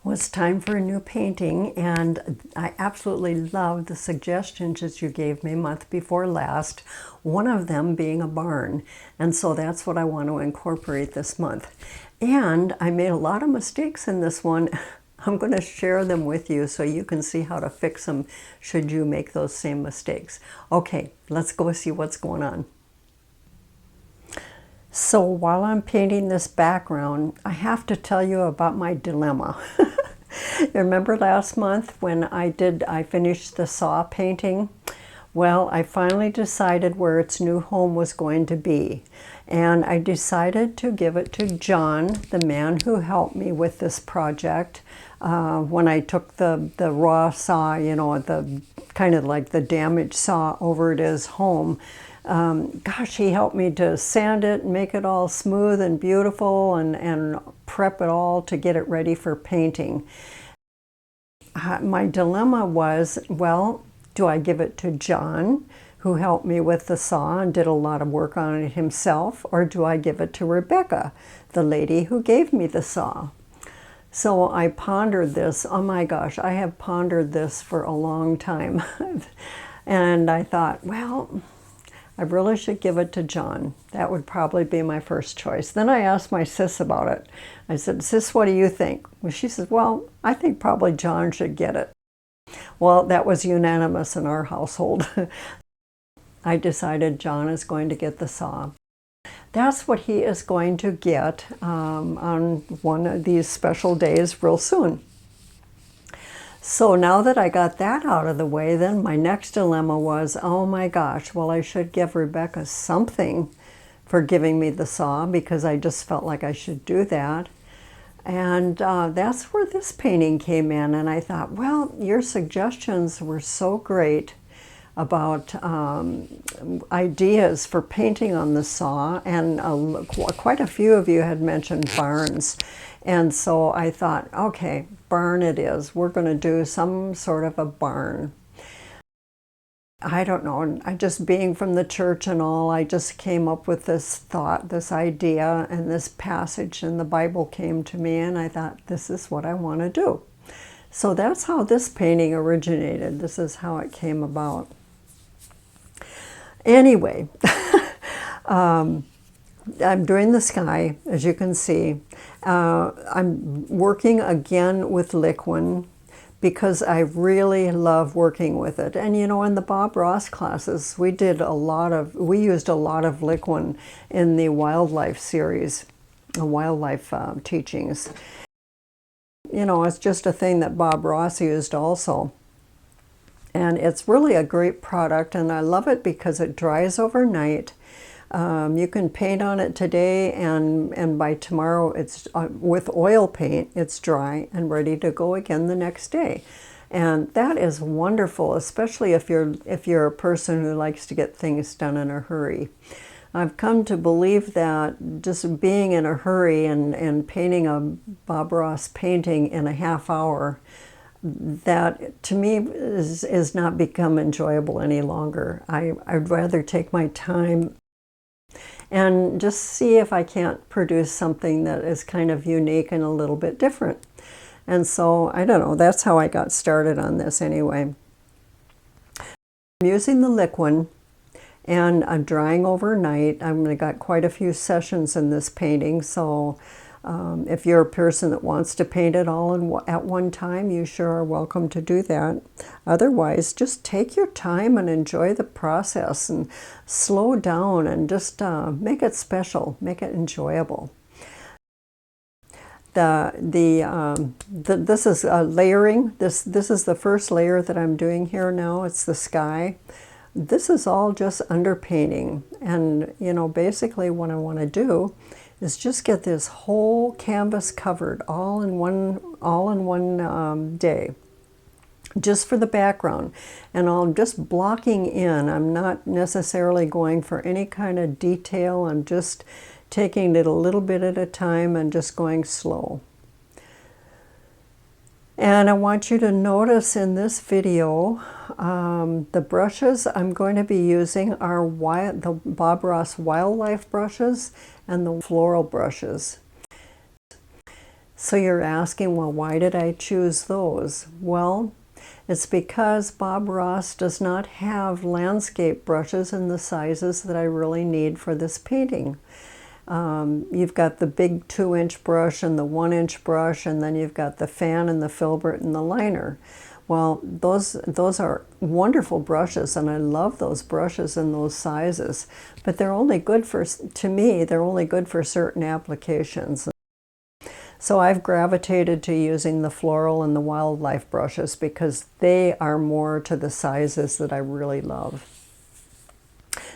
Well, it's time for a new painting, and I absolutely love the suggestions that you gave me month before last, one of them being a barn. And so that's what I want to incorporate this month. And I made a lot of mistakes in this one. I'm going to share them with you so you can see how to fix them should you make those same mistakes. Okay, let's go see what's going on. So while I'm painting this background, I have to tell you about my dilemma. Remember last month when I finished the saw painting? Well, I finally decided where its new home was going to be. And I decided to give it to John, the man who helped me with this project. When I took the raw saw, you know, the kind of like the damaged saw over at his home. Gosh, he helped me to sand it and make it all smooth and beautiful and prep it all to get it ready for painting. My dilemma was, well, do I give it to John, who helped me with the saw and did a lot of work on it himself, or do I give it to Rebecca, the lady who gave me the saw? So I pondered this. Oh my gosh, I have pondered this for a long time. And I thought, well, I really should give it to John. That would probably be my first choice. Then I asked my sis about it. I said, Sis, what do you think? Well, she said, well, I think probably John should get it. Well, that was unanimous in our household. I decided John is going to get the saw. That's what he is going to get on one of these special days real soon. So now that I got that out of the way, then my next dilemma was, oh my gosh, well, I should give Rebecca something for giving me the saw because I just felt like I should do that. And that's where this painting came in. And I thought, well, your suggestions were so great about ideas for painting on the saw. And quite a few of you had mentioned barns. And so I thought, okay, barn it is. We're going to do some sort of a barn. I don't know, I just being from the church and all, I just came up with this thought, this idea, and this passage in the Bible came to me, and I thought, this is what I want to do. So that's how this painting originated. This is how it came about. Anyway, I'm doing the sky, as you can see. I'm working again with Liquin because I really love working with it. And you know, in the Bob Ross classes, we used a lot of Liquin in the wildlife series, the wildlife teachings. You know, it's just a thing that Bob Ross used also. And it's really a great product, and I love it because it dries overnight. You can paint on it today, and by tomorrow, it's with oil paint, it's dry and ready to go again the next day. And that is wonderful, especially if you're a person who likes to get things done in a hurry. I've come to believe that just being in a hurry and painting a Bob Ross painting in a half hour, that to me is not become enjoyable any longer. I'd rather take my time and just see if I can't produce something that is kind of unique and a little bit different. And so, I don't know, that's how I got started on this anyway. I'm using the Liquin, and I'm drying overnight. I've got quite a few sessions in this painting, so if you're a person that wants to paint it all at one time, you sure are welcome to do that. Otherwise, just take your time and enjoy the process and slow down and just make it special, make it enjoyable. This is layering. This is the first layer that I'm doing here now. It's the sky. This is all just underpainting, and you know, basically what I want to do is just get this whole canvas covered all in one day, just for the background. And I'm just blocking in. I'm not necessarily going for any kind of detail. I'm just taking it a little bit at a time and just going slow. And I want you to notice in this video, the brushes I'm going to be using are the Bob Ross Wildlife brushes and the floral brushes. So you're asking, well, why did I choose those? Well, it's because Bob Ross does not have landscape brushes in the sizes that I really need for this painting. You've got the big 2-inch brush and the 1-inch brush, and then you've got the fan and the filbert and the liner. Well, those are wonderful brushes, and I love those brushes in those sizes, but they're only good for, to me, they're only good for certain applications. So I've gravitated to using the floral and the wildlife brushes because they are more to the sizes that I really love.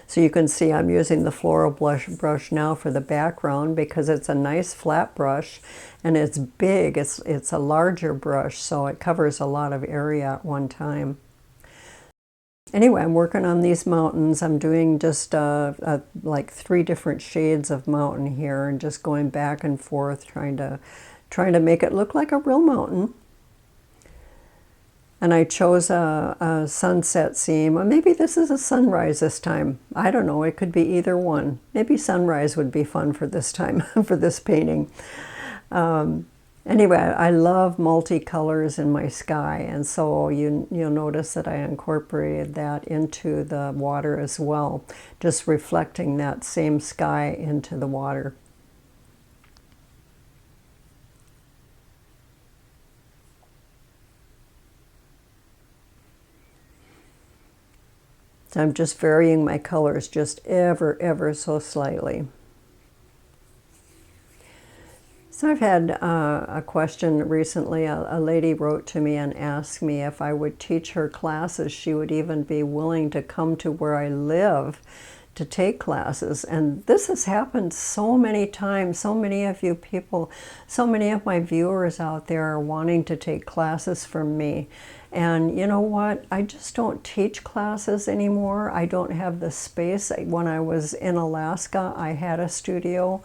So you can see I'm using the floral brush now for the background because it's a nice flat brush and it's big. It's a larger brush, so it covers a lot of area at one time. Anyway, I'm working on these mountains. I'm doing just like 3 different shades of mountain here and just going back and forth trying to make it look like a real mountain. And I chose a sunset scene. Or maybe this is a sunrise this time. I don't know. It could be either one. Maybe sunrise would be fun for this time, for this painting. Anyway, I love multicolors in my sky, and so you'll notice that I incorporated that into the water as well, just reflecting that same sky into the water. So I'm just varying my colors just ever so slightly. So I've had a question recently. A lady wrote to me and asked me if I would teach her classes. She would even be willing to come to where I live to take classes. And this has happened so many times. So many of you people, so many of my viewers out there are wanting to take classes from me. And you know what? I just don't teach classes anymore. I don't have the space. When I was in Alaska, I had a studio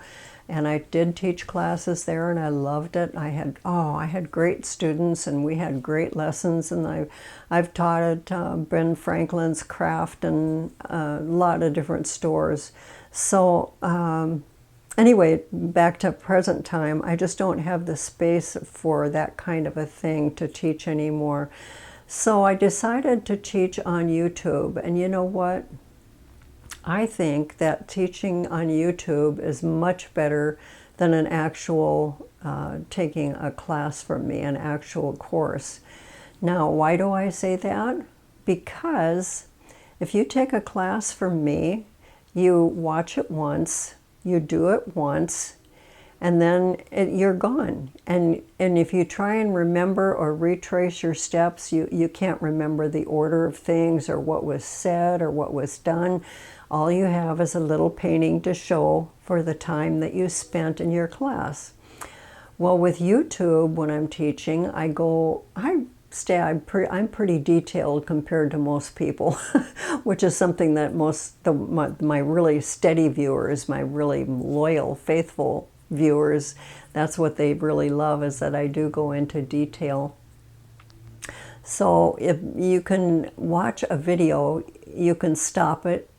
and I did teach classes there and I loved it. I had great students and we had great lessons, and I've taught at Ben Franklin's Craft and a lot of different stores. So anyway, back to present time, I just don't have the space for that kind of a thing to teach anymore. So I decided to teach on YouTube, and you know what? I think that teaching on YouTube is much better than an actual taking a class from me, an actual course. Now, why do I say that? Because if you take a class from me, you watch it once, you do it once, and then you're gone. And if you try and remember or retrace your steps, you can't remember the order of things or what was said or what was done. All you have is a little painting to show for the time that you spent in your class. Well, with YouTube, when I'm teaching, I'm pretty detailed compared to most people, which is something that my really steady viewers, my really loyal, faithful viewers, that's what they really love, is that I do go into detail. So if you can watch a video, you can stop it,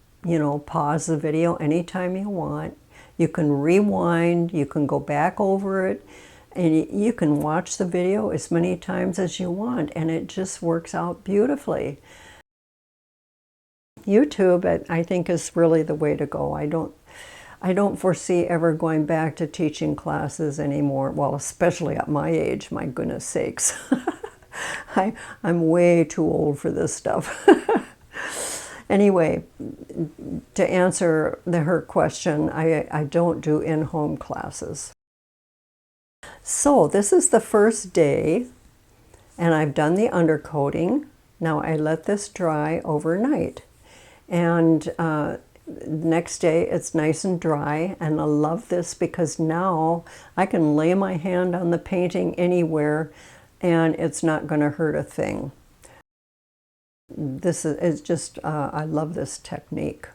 pause the video anytime you want. You can rewind, you can go back over it, and you can watch the video as many times as you want, and it just works out beautifully. YouTube, I think, is really the way to go. I don't foresee ever going back to teaching classes anymore. Well, especially at my age, my goodness sakes. I'm way too old for this stuff. Anyway, to answer her question, I don't do in-home classes. So this is the first day, and I've done the undercoating. Now I let this dry overnight. And next day it's nice and dry, and I love this because now I can lay my hand on the painting anywhere and it's not going to hurt a thing. This is just, I love this technique.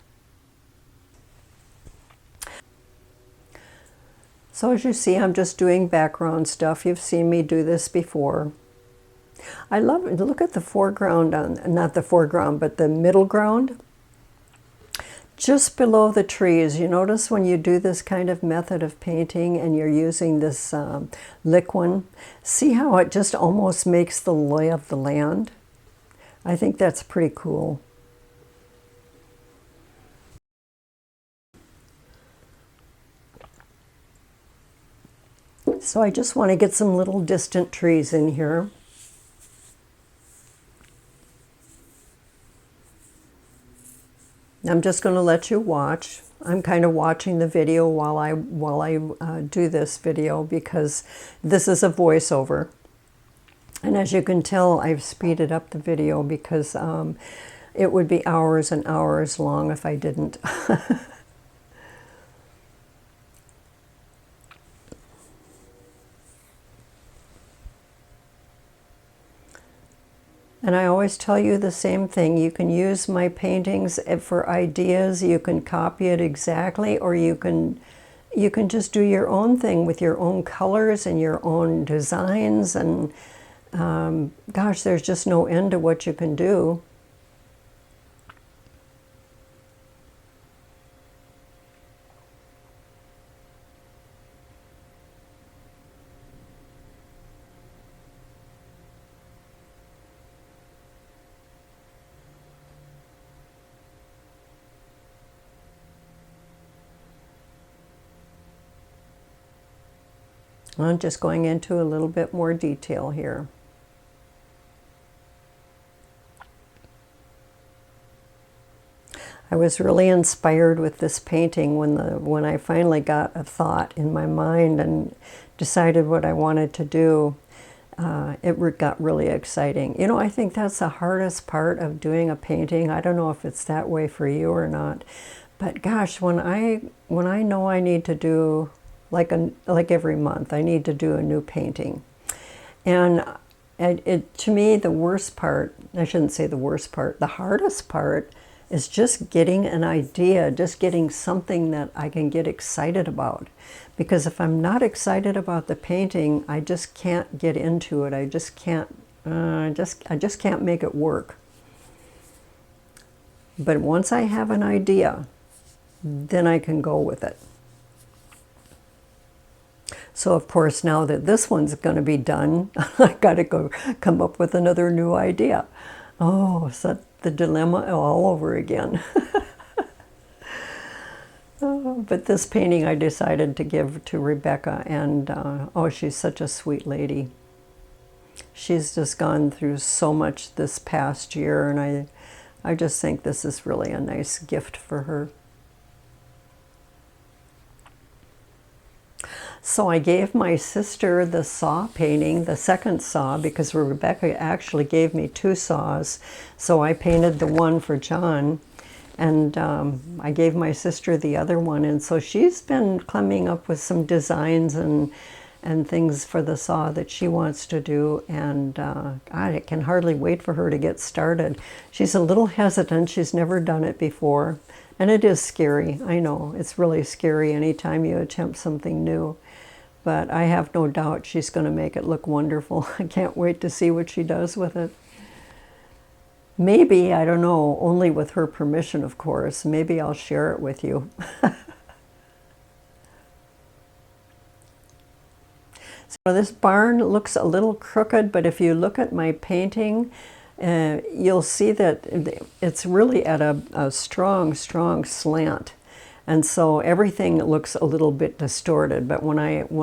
So as you see, I'm just doing background stuff. You've seen me do this before. I love it. Look at the foreground, not the foreground, but the middle ground. just below the trees. You notice when you do this kind of method of painting and you're using this Liquin, see how it just almost makes the lay of the land? I think that's pretty cool. So I just want to get some little distant trees in here. I'm just going to let you watch. I'm kind of watching the video while I do this video, because this is a voiceover. And as you can tell, I've speeded up the video because it would be hours and hours long if I didn't. And I always tell you the same thing. You can use my paintings for ideas. You can copy it exactly, or you can just do your own thing with your own colors and your own designs. And gosh, there's just no end to what you can do. I'm just going into a little bit more detail here. I was really inspired with this painting when I finally got a thought in my mind and decided what I wanted to do. It got really exciting. You know, I think that's the hardest part of doing a painting. I don't know if it's that way for you or not, but gosh, when I know I need to do like every month, I need to do a new painting. And to me, the worst part, I shouldn't say the worst part, the hardest part is just getting an idea, just getting something that I can get excited about. Because if I'm not excited about the painting, I just can't get into it. I just can't, I just can't make it work. But once I have an idea, then I can go with it. So of course, now that this one's going to be done, I got to come up with another new idea. Oh, so the dilemma all over again. But this painting I decided to give to Rebecca, and oh, she's such a sweet lady. She's just gone through so much this past year, and I just think this is really a nice gift for her. So I gave my sister the saw painting, the second saw, because Rebecca actually gave me two saws. So I painted the one for John, and I gave my sister the other one. And so she's been coming up with some designs and things for the saw that she wants to do. And I can hardly wait for her to get started. She's a little hesitant. She's never done it before. And it is scary. I know, it's really scary anytime you attempt something new. But I have no doubt she's going to make it look wonderful. I can't wait to see what she does with it. Maybe, I don't know, only with her permission, of course. Maybe I'll share it with you. So this barn looks a little crooked, but if you look at my painting, you'll see that it's really at a strong, strong slant. And so everything looks a little bit distorted, but when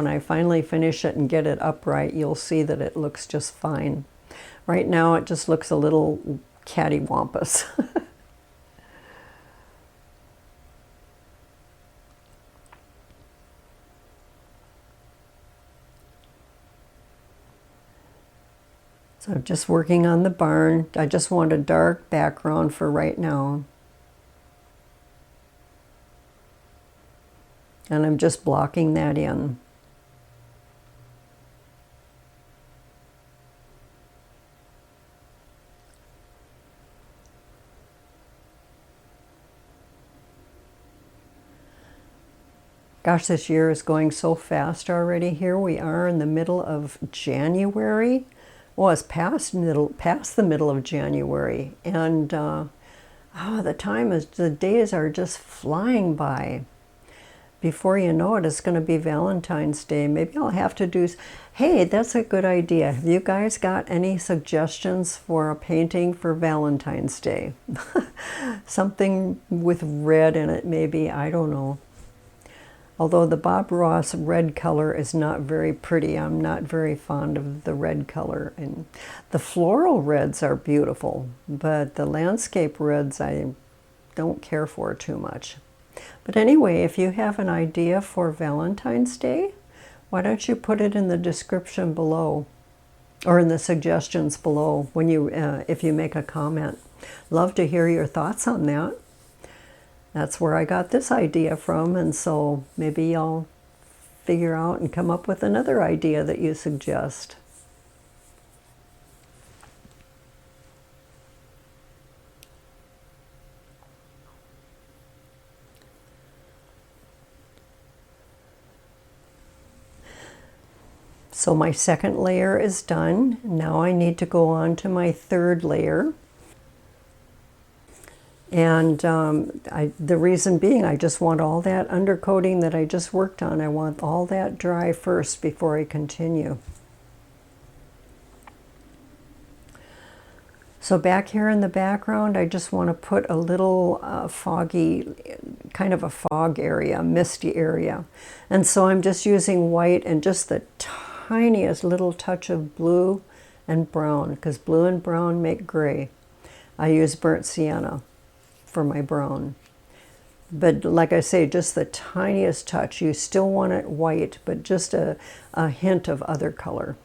I finally finish it and get it upright, you'll see that it looks just fine. Right now it just looks a little cattywampus. So I'm just working on the barn. I just want a dark background for right now. And I'm just blocking that in. Gosh, this year is going so fast already. Here we are in the middle of January. Well, it's past the middle of January. And Oh, the days are just flying by. Before you know it, it's going to be Valentine's Day. Maybe I'll have to do, hey, that's a good idea. Have you guys got any suggestions for a painting for Valentine's Day? Something with red in it, maybe, I don't know. Although the Bob Ross red color is not very pretty. I'm not very fond of the red color. And the floral reds are beautiful, but the landscape reds I don't care for too much. But anyway, if you have an idea for Valentine's Day, why don't you put it in the description below, or in the suggestions below when you, if you make a comment. Love to hear your thoughts on that. That's where I got this idea from, and so maybe I'll figure out and come up with another idea that you suggest. So my second layer is done. Now I need to go on to my third layer. And the reason being, I just want all that undercoating that I just worked on, I want all that dry first before I continue. So back here in the background, I just want to put a little foggy, kind of a fog area, misty area. And so I'm just using white and just the tiniest little touch of blue and brown, because blue and brown make gray. I use burnt sienna for my brown. But like I say, just the tiniest touch. You still want it white, but just a hint of other color.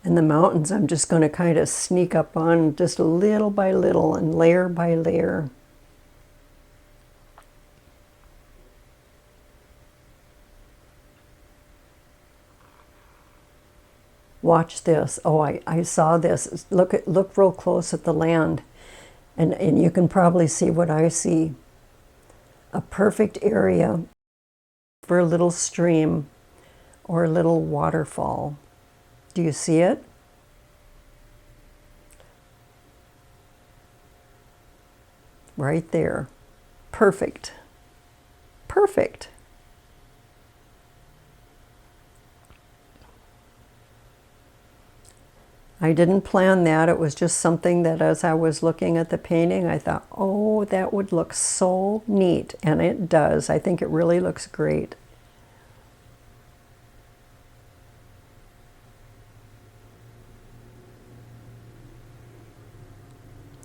And the mountains, I'm just going to kind of sneak up on just little by little and layer by layer. Watch this. Oh, I saw this. Look real close at the land, and you can probably see what I see. A perfect area for a little stream or a little waterfall. Do you see it? Right there. Perfect. Perfect. I didn't plan that. It was just something that as I was looking at the painting, I thought, oh, that would look so neat. And it does. I think it really looks great.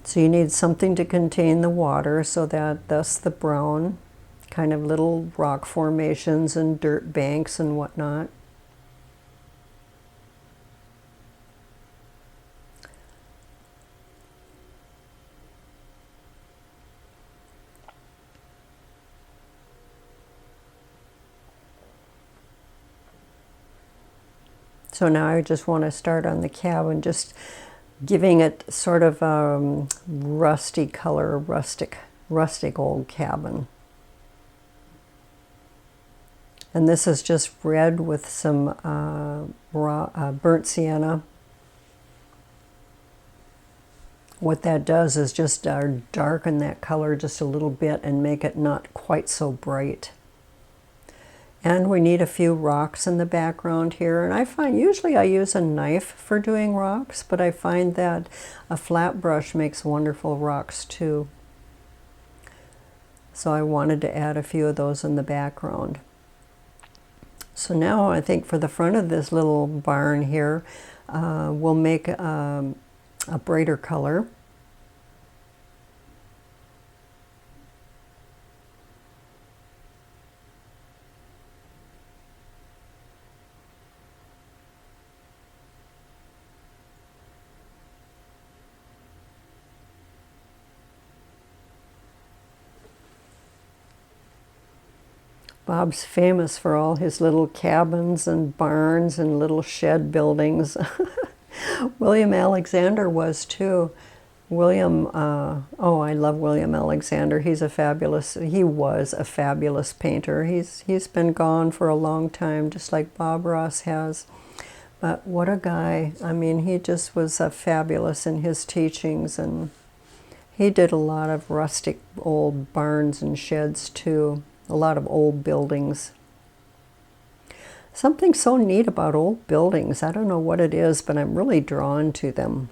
So you need something to contain the water, so that thus the brown kind of little rock formations and dirt banks and whatnot. So now I just want to start on the cabin, just giving it sort of rusty color, rustic old cabin. And this is just red with some burnt sienna. What that does is just darken that color just a little bit and make it not quite so bright. And we need a few rocks in the background here. And I find usually I use a knife for doing rocks, but I find that a flat brush makes wonderful rocks too. So I wanted to add a few of those in the background. So now I think for the front of this little barn here, we'll make a brighter color. Bob's famous for all his little cabins and barns and little shed buildings. William Alexander was too. William, oh, I love William Alexander. He was a fabulous painter. He's been gone for a long time, just like Bob Ross has. But what a guy. I mean, he just was fabulous in his teachings, and he did a lot of rustic old barns and sheds too, a lot of old buildings. Something so neat about old buildings. I don't know what it is, but I'm really drawn to them.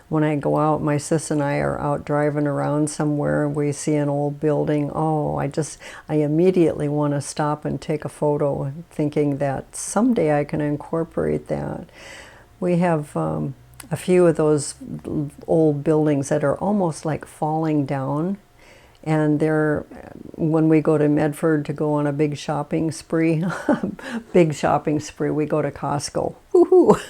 When I go out, my sis and I are out driving around somewhere and we see an old building, oh, I immediately want to stop and take a photo, thinking that someday I can incorporate that. We have a few of those old buildings that are almost like falling down. And when we go to Medford to go on a big shopping spree, we go to Costco. Woohoo!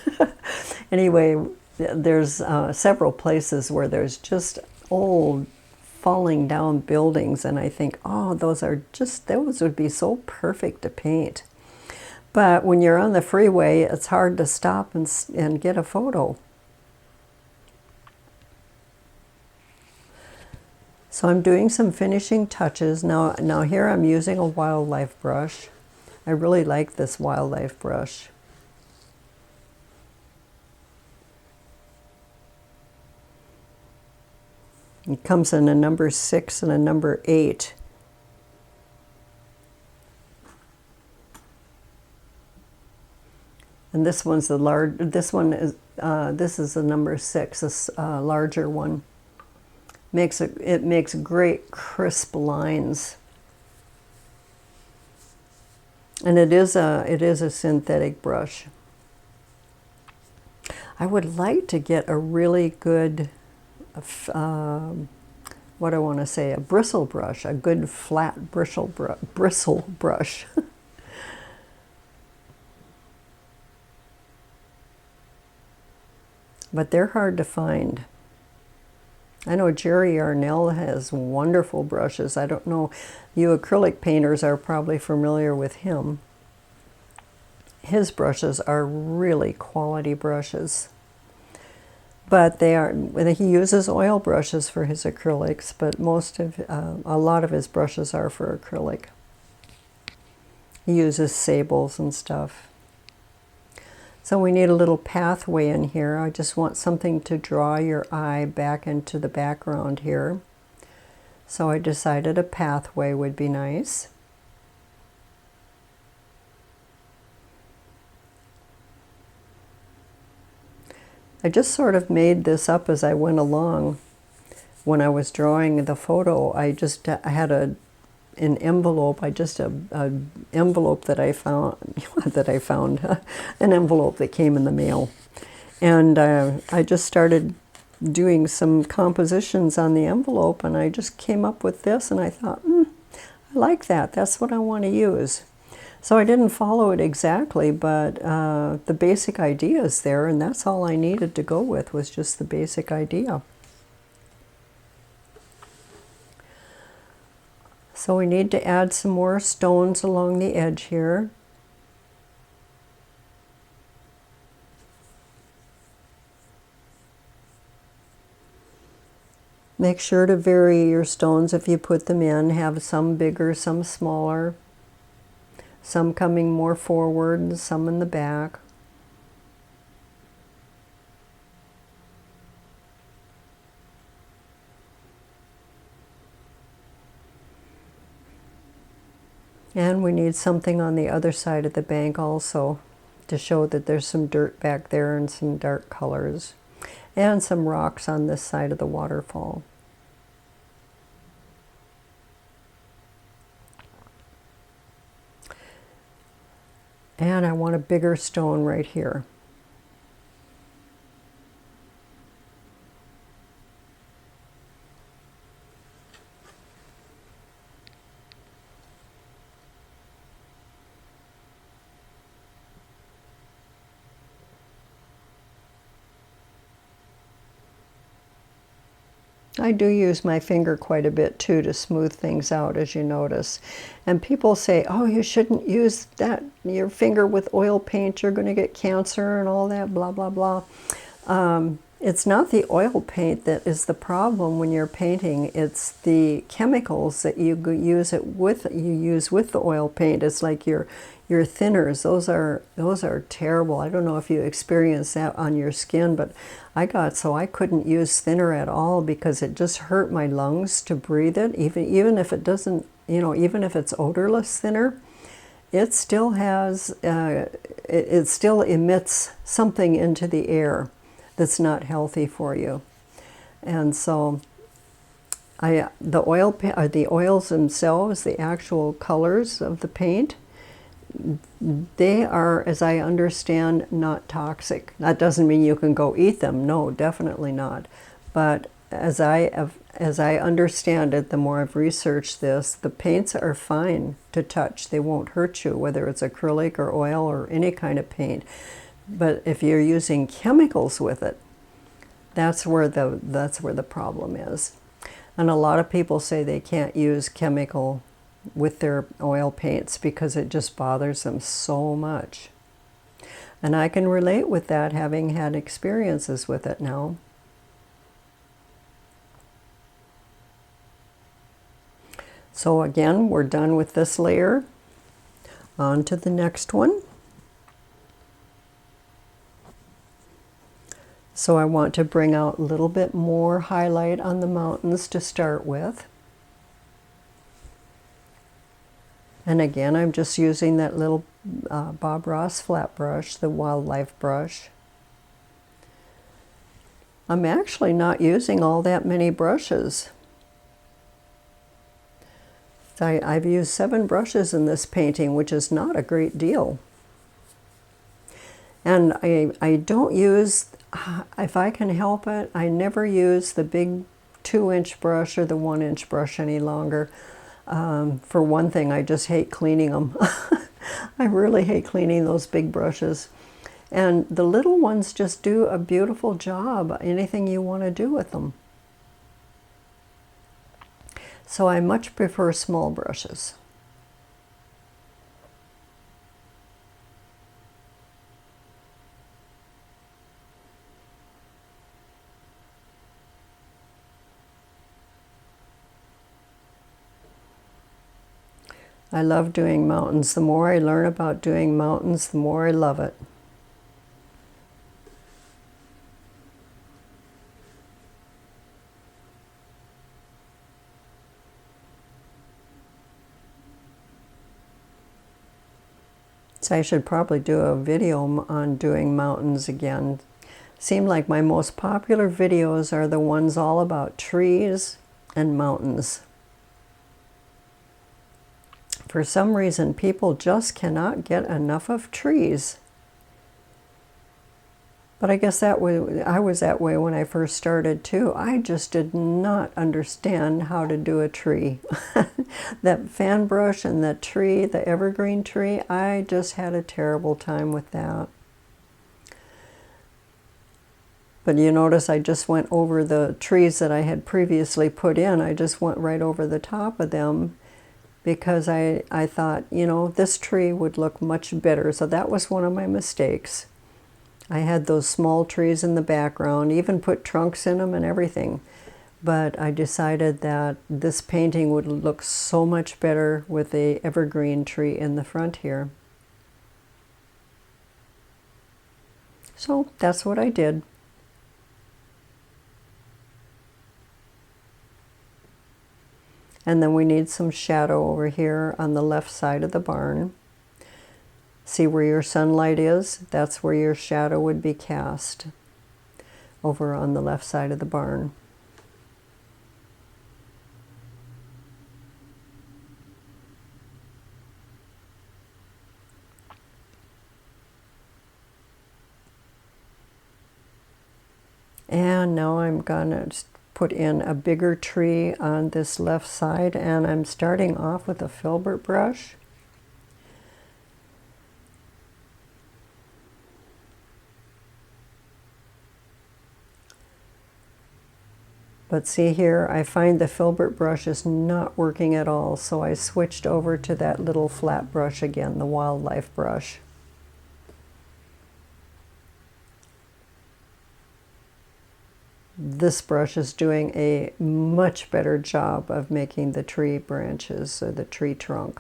Anyway, there's several places where there's just old falling down buildings, and I think, oh, those would be so perfect to paint. But when you're on the freeway, it's hard to stop and get a photo. So I'm doing some finishing touches. Now here I'm using a wildlife brush. I really like this wildlife brush. It comes in a number 6 and a number 8. And this one's this is a number 6, a larger one. It makes great crisp lines. And it is a synthetic brush. I would like to get a really good what I want to say, a bristle brush, a good flat bristle brush. But they're hard to find. I know Jerry Arnell has wonderful brushes. I don't know, you acrylic painters are probably familiar with him. His brushes are really quality brushes. But he uses oil brushes for his acrylics, but a lot of his brushes are for acrylic. He uses sables and stuff. So we need a little pathway in here. I just want something to draw your eye back into the background here. So I decided a pathway would be nice. I just sort of made this up as I went along. When I was drawing the photo, I had an envelope. An envelope that I found, an envelope that came in the mail, and I just started doing some compositions on the envelope, and I just came up with this, and I thought, I like that. That's what I want to use. So I didn't follow it exactly, but the basic idea is there, and that's all I needed to go with, was just the basic idea. So we need to add some more stones along the edge here. Make sure to vary your stones if you put them in. Have some bigger, some smaller. Some coming more forward and some in the back. And we need something on the other side of the bank also to show that there's some dirt back there and some dark colors. And some rocks on this side of the waterfall. And I want a bigger stone right here. I do use my finger quite a bit too to smooth things out, as you notice. And people say, oh, you shouldn't use your finger with oil paint, you're going to get cancer and all that, blah, blah, blah. It's not the oil paint that is the problem when you're painting. It's the chemicals that you use with the oil paint. It's like your thinners. Those are terrible. I don't know if you experience that on your skin, but I couldn't use thinner at all because it just hurt my lungs to breathe it. Even if it doesn't, even if it's odorless thinner, it still has it still emits something into the air that's not healthy for you. And so the oils themselves, the actual colors of the paint, they are, as I understand, not toxic. That doesn't mean you can go eat them. No, definitely not. But as I understand it, the more I've researched this, the paints are fine to touch. They won't hurt you, whether it's acrylic or oil or any kind of paint. But if you're using chemicals with it, that's where the problem is. And a lot of people say they can't use chemical with their oil paints because it just bothers them so much. And I can relate with that, having had experiences with it now. So again, we're done with this layer. On to the next one. So I want to bring out a little bit more highlight on the mountains to start with. And again, I'm just using that little Bob Ross flat brush, the wildlife brush. I'm actually not using all that many brushes. I've used 7 brushes in this painting, which is not a great deal. And I don't use, if I can help it, I never use the big 2-inch brush or the 1-inch brush any longer. For one thing, I just hate cleaning them. I really hate cleaning those big brushes. And the little ones just do a beautiful job, anything you want to do with them. So I much prefer small brushes. I love doing mountains. The more I learn about doing mountains, the more I love it. So I should probably do a video on doing mountains again. Seem like my most popular videos are the ones all about trees and mountains. For some reason, people just cannot get enough of trees. But I guess I was that way when I first started too. I just did not understand how to do a tree. That fan brush and that tree, the evergreen tree, I just had a terrible time with that. But you notice I just went over the trees that I had previously put in. I just went right over the top of them because I thought, this tree would look much better. So that was one of my mistakes. I had those small trees in the background, even put trunks in them and everything. But I decided that this painting would look so much better with the evergreen tree in the front here. So that's what I did. And then we need some shadow over here on the left side of the barn. See where your sunlight is? That's where your shadow would be cast, over on the left side of the barn. And now I'm gonna put in a bigger tree on this left side, and I'm starting off with a filbert brush. But see here, I find the filbert brush is not working at all, so I switched over to that little flat brush again, the wildlife brush. This brush is doing a much better job of making the tree branches or the tree trunk.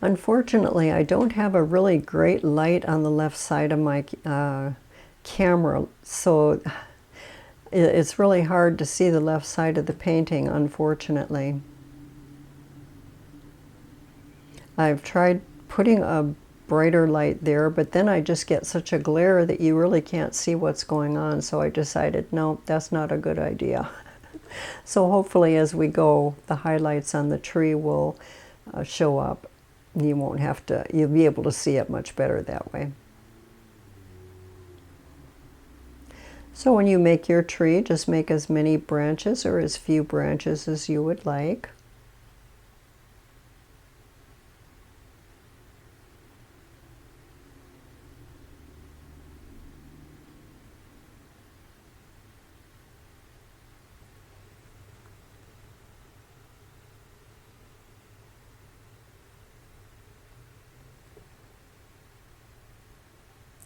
Unfortunately, I don't have a really great light on the left side of my camera, so it's really hard to see the left side of the painting, unfortunately. I've tried putting a brighter light there, but then I just get such a glare that you really can't see what's going on, so I decided, no, that's not a good idea. So hopefully as we go, the highlights on the tree will show up. You won't have to, you'll be able to see it much better that way. So when you make your tree, just make as many branches or as few branches as you would like.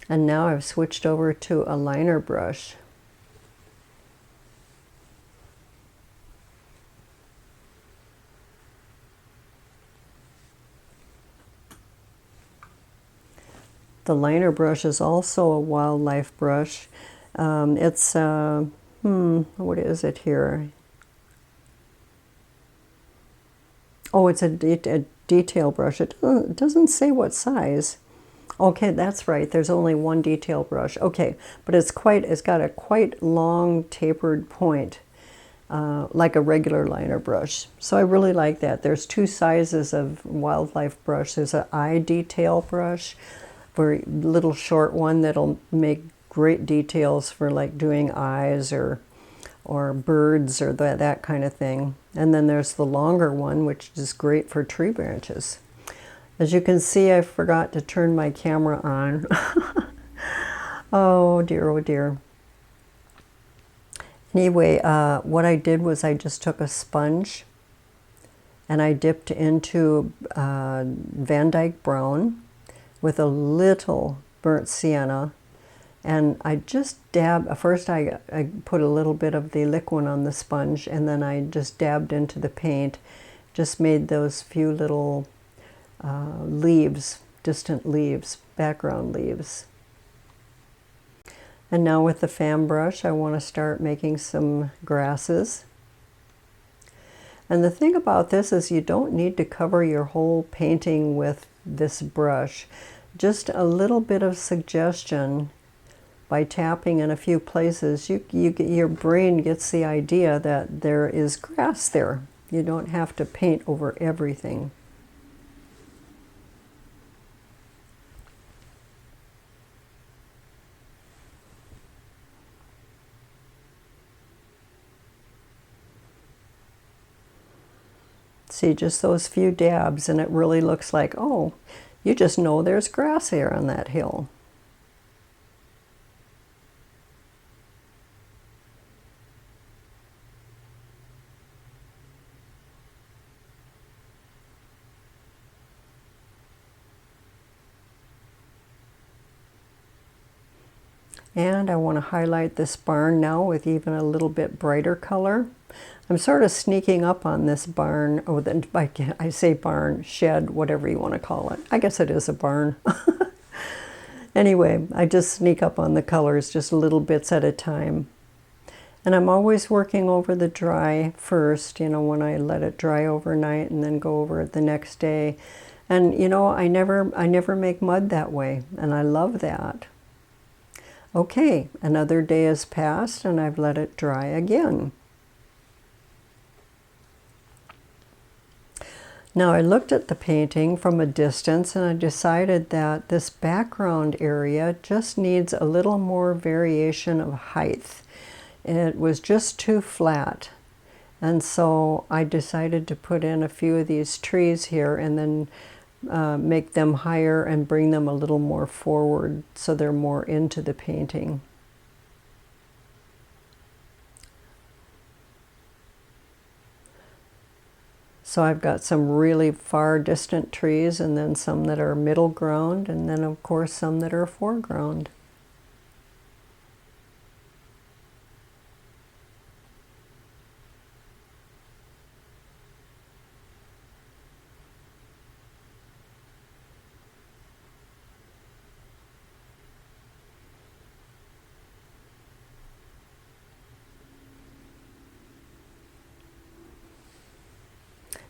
And now I've switched over to a liner brush. The liner brush is also a wildlife brush. It's, what is it here? Oh, it's a detail brush. It doesn't say what size. Okay, that's right. There's only one detail brush. Okay, but it's got a quite long tapered point, like a regular liner brush. So I really like that. There's two sizes of wildlife brush. There's an eye detail brush, a little short one that'll make great details for like doing eyes or birds or that kind of thing. And then there's the longer one, which is great for tree branches. As you can see, I forgot to turn my camera on. Oh dear, oh dear. Anyway, what I did was I just took a sponge and I dipped into Van Dyke brown with a little burnt sienna, and I just dabbed. First I put a little bit of the Liquin on the sponge, and then I just dabbed into the paint, just made those few little leaves, distant leaves, background leaves. And now with the fan brush, I want to start making some grasses. And the thing about this is you don't need to cover your whole painting with this brush. Just a little bit of suggestion by tapping in a few places, your brain gets the idea that there is grass there. You don't have to paint over everything. See, just those few dabs and it really looks like, oh, you just know there's grass here on that hill. And I want to highlight this barn now with even a little bit brighter color. I'm sort of sneaking up on this barn, I say barn, shed, whatever you want to call it. I guess it is a barn. Anyway, I just sneak up on the colors just little bits at a time. And I'm always working over the dry first, you know, when I let it dry overnight and then go over it the next day. And you know, I never make mud that way, and I love that. Okay, another day has passed and I've let it dry again. Now I looked at the painting from a distance and I decided that this background area just needs a little more variation of height. It was just too flat. And so I decided to put in a few of these trees here and then make them higher and bring them a little more forward so they're more into the painting. So I've got some really far distant trees and then some that are middle ground and then of course some that are foreground.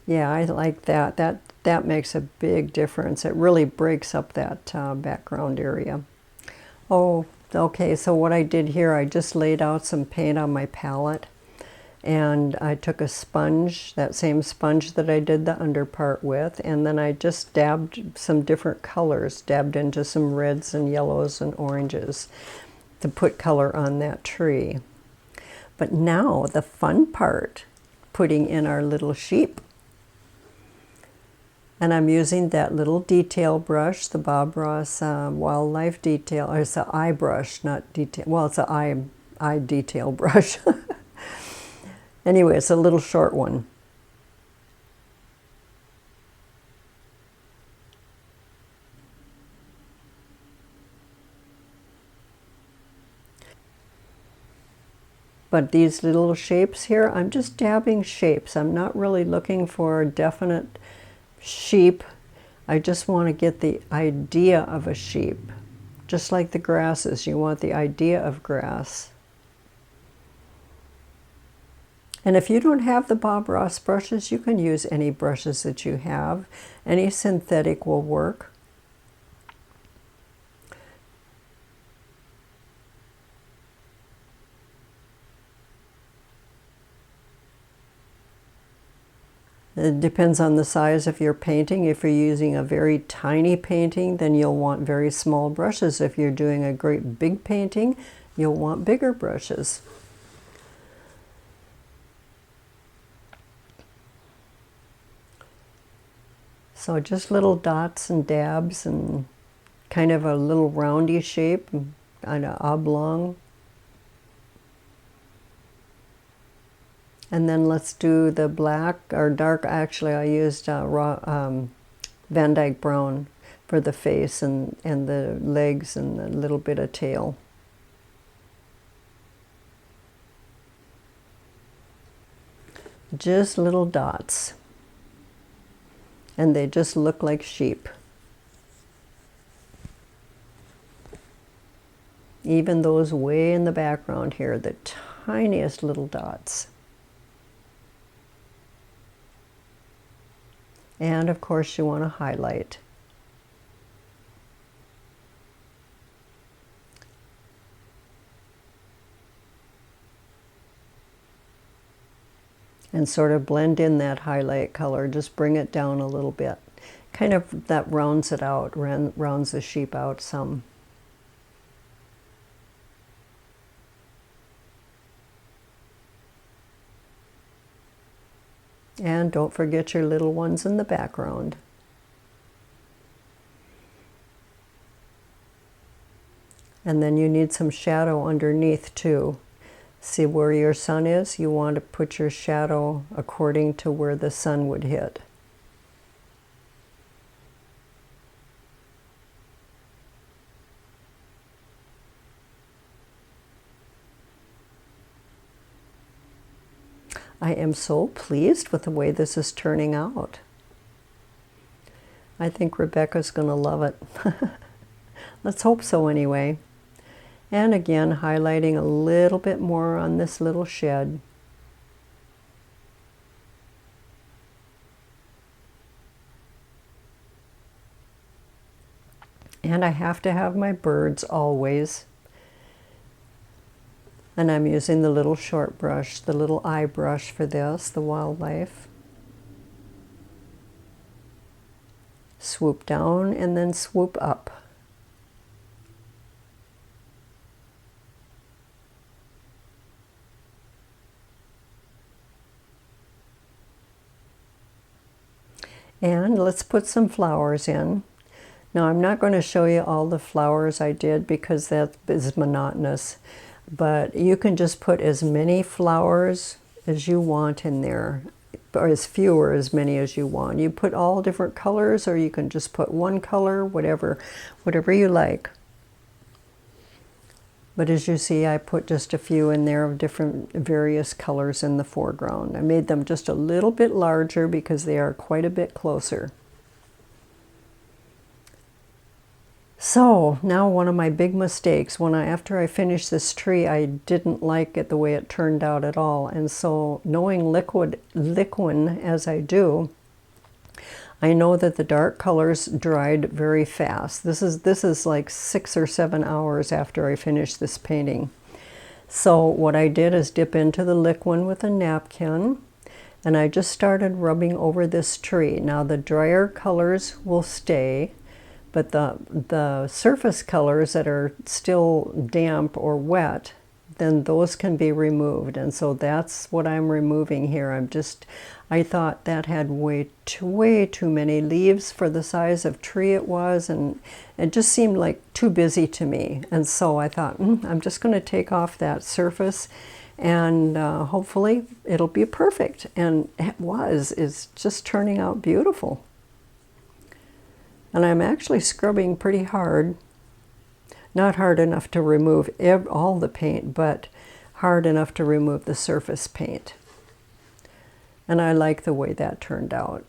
Yeah, I like that. That makes a big difference. It really breaks up that background area. Oh, okay, so what I did here, I just laid out some paint on my palette, and I took a sponge, that same sponge that I did the under part with, and then I just dabbed some different colors, dabbed into some reds and yellows and oranges to put color on that tree. But now the fun part, putting in our little sheep. And I'm using that little detail brush, the Bob Ross Wildlife Detail, or it's an eye brush, not detail. Well, it's an eye detail brush. Anyway, it's a little short one. But these little shapes here, I'm just dabbing shapes. I'm not really looking for a definite sheep. I just want to get the idea of a sheep. Just like the grasses, you want the idea of grass. And if you don't have the Bob Ross brushes, you can use any brushes that you have. Any synthetic will work. It depends on the size of your painting. If you're using a very tiny painting, then you'll want very small brushes. If you're doing a great big painting, you'll want bigger brushes. So just little dots and dabs and kind of a little roundy shape, kind of oblong. And then let's do the black or dark. Actually, I used Van Dyke Brown for the face and the legs and a little bit of tail. Just little dots. And they just look like sheep. Even those way in the background here, the tiniest little dots. And of course you want to highlight. And sort of blend in that highlight color, just bring it down a little bit. Kind of that rounds it out, rounds the sheep out some. And don't forget your little ones in the background. And then you need some shadow underneath too. See where your sun is? You want to put your shadow according to where the sun would hit. I am so pleased with the way this is turning out. I think Rebecca's going to love it. Let's hope so anyway. And again, highlighting a little bit more on this little shed. And I have to have my birds always. And I'm using the little short brush, the little eye brush for this, the wildlife. Swoop down and then swoop up. And let's put some flowers in. Now I'm not going to show you all the flowers I did because that is monotonous, but you can just put as many flowers as you want in there, or as few or as many as you want. You put all different colors, or you can just put one color, whatever you like. But as you see, I put just a few in there of different various colors in the foreground. I made them just a little bit larger because they are quite a bit closer. So now one of my big mistakes, after I finished this tree, I didn't like it the way it turned out at all. And so knowing Liquin as I do, I know that the dark colors dried very fast. This is like 6 or 7 hours after I finished this painting. So what I did is dip into the Liquin with a napkin, and I just started rubbing over this tree. Now the drier colors will stay, but the surface colors that are still damp or wet, then those can be removed. And so that's what I'm removing here. I thought that had way too many leaves for the size of tree it was, and it just seemed like too busy to me. And so I thought, I'm just going to take off that surface, and hopefully it'll be perfect. And it's just turning out beautiful. And I'm actually scrubbing pretty hard. Not hard enough to remove all the paint, but hard enough to remove the surface paint. And I like the way that turned out.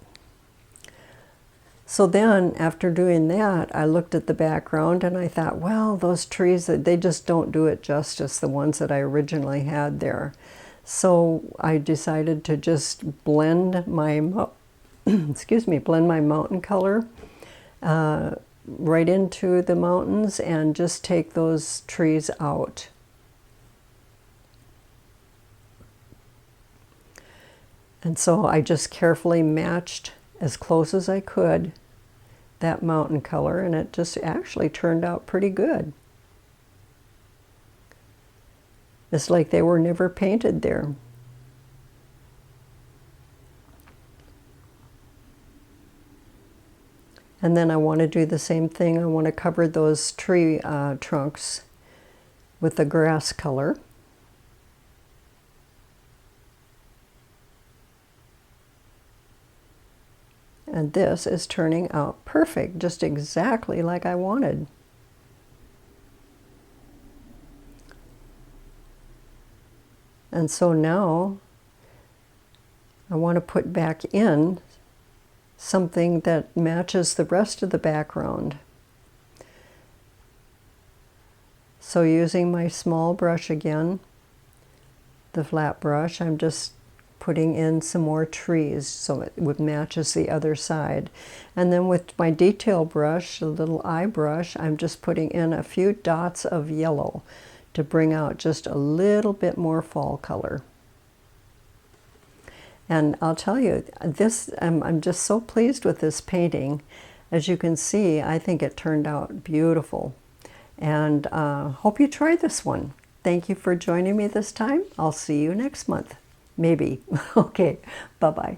So then, after doing that, I looked at the background and I thought, well, those trees, they just don't do it justice, the ones that I originally had there. So I decided to just blend my, blend my mountain color right into the mountains and just take those trees out. And so I just carefully matched as close as I could that mountain color, and it just actually turned out pretty good. It's like they were never painted there. And then I want to do the same thing. I want to cover those tree trunks with the grass color. And this is turning out perfect, just exactly like I wanted. And so now I want to put back in something that matches the rest of the background. So using my small brush again, the flat brush, I'm just putting in some more trees so it matches the other side. And then with my detail brush, a little eye brush, I'm just putting in a few dots of yellow to bring out just a little bit more fall color. And I'll tell you, I'm just so pleased with this painting. As you can see, I think it turned out beautiful. And hope you try this one. Thank you for joining me this time. I'll see you next month. Maybe. Okay, bye-bye.